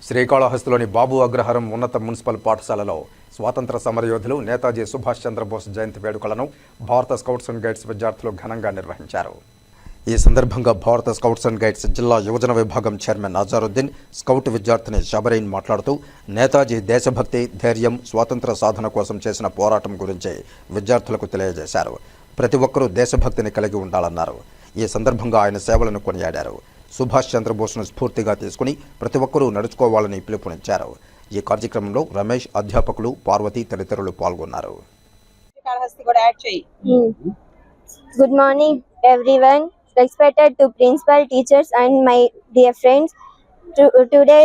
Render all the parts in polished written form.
శ్రీకాళహస్తిలోని బాబు అగ్రహారం ఉన్నత మున్సిపల్ పాఠశాలలో స్వాతంత్ర సమరయోధులు నేతాజీ సుభాష్ చంద్రబోస్ జయంతి వేడుకలను భారత స్కౌట్స్ అండ్ గైడ్స్ విద్యార్థులు ఘనంగా నిర్వహించారు. ఈ సందర్భంగా భారత స్కౌట్స్ అండ్ గైడ్స్ జిల్లా యువజన విభాగం చైర్మన్ అజారుద్దీన్, స్కౌట్ విద్యార్థిని షబరీన్ మాట్లాడుతూ నేతాజీ దేశభక్తి, ధైర్యం, స్వాతంత్ర సాధన కోసం చేసిన పోరాటం గురించి విద్యార్థులకు తెలియజేశారు. ప్రతి ఒక్కరూ దేశభక్తిని కలిగి ఉండాలన్నారు. ఈ సందర్భంగా ఆయన సేవలను కొనియాడారు. సుభాష్ చంద్రబోస్ను స్ఫూర్తిగా తీసుకుని ప్రతి ఒక్కరూ నడుచుకోవాలని పిలుపునిచ్చారు. ఈ కార్యక్రమంలో రమేష్, అధ్యాపకులు, పార్వతి తదితరులు పాల్గొన్నారు. Good morning everyone, respected to principal, teachers and my dear friends. Today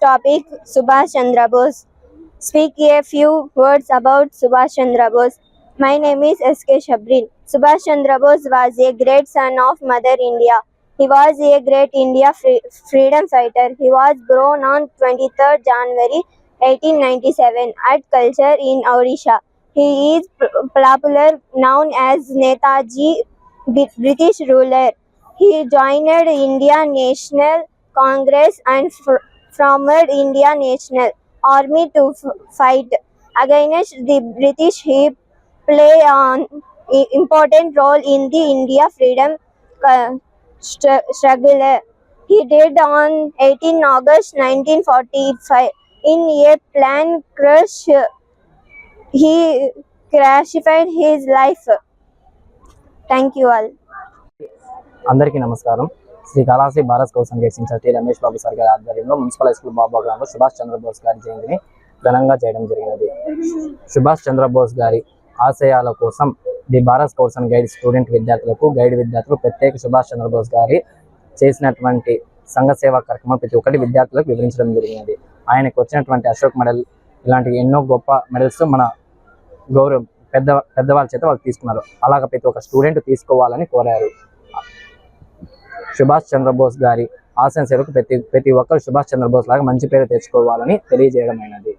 topic Subhash Chandra Bose. Speak a few words about Subhash Chandra Bose. My name is S.K. Shabrin. Subhash Chandra Bose was a great son of Mother India. He was a great India freedom fighter. He was born on 23rd January 1897 at Culture in Odisha. He is popular known as Netaji, British ruler. He joined Indian National Congress and formed Indian National Army to fight against the British. He played an important role in the India freedom struggle. He died on 18 August 1945 in a plane crash. He crashed his life. Thank you all. అందరికీ నమస్కారం. Srikalahasti Bharat scouts and guides incharge Ramesh Babu sir గారి ఆధ్వర్యంలో municipal high school బాబాగ్రామంలో Subhash Chandrabose గారి జయంతిని ఘనంగా చేయడం జరిగినది. సుభాష్ చంద్రబోస్ గారి ఆశయాల కోసం the Bharat scouts and guides student విద్యార్థులకు, గైడ్ విద్యార్థులకు ప్రత్యేక సుభాష్ చంద్రబోస్ గారి చేసినటువంటి సంఘ సేవా కార్యక్రమం ప్రతి ఒక్కటి విద్యార్థులకు వివరించడం జరిగినది. ఆయనకు వచ్చినటువంటి అశోక్ మెడల్ ఇలాంటి ఎన్నో గొప్ప మెడల్స్ మన పెద్దవాళ్ళ చేత వాళ్ళు తీసుకున్నారు. అలాగ ప్రతి ఒక్క స్టూడెంట్ తీసుకోవాలని కోరారు. సుభాష్ చంద్రబోస్ గారి ఆశయ సేవకు ప్రతి ఒక్కరు సుభాష్ చంద్రబోస్ లాగా మంచి పేరు తెచ్చుకోవాలని తెలియజేయడం అయినది.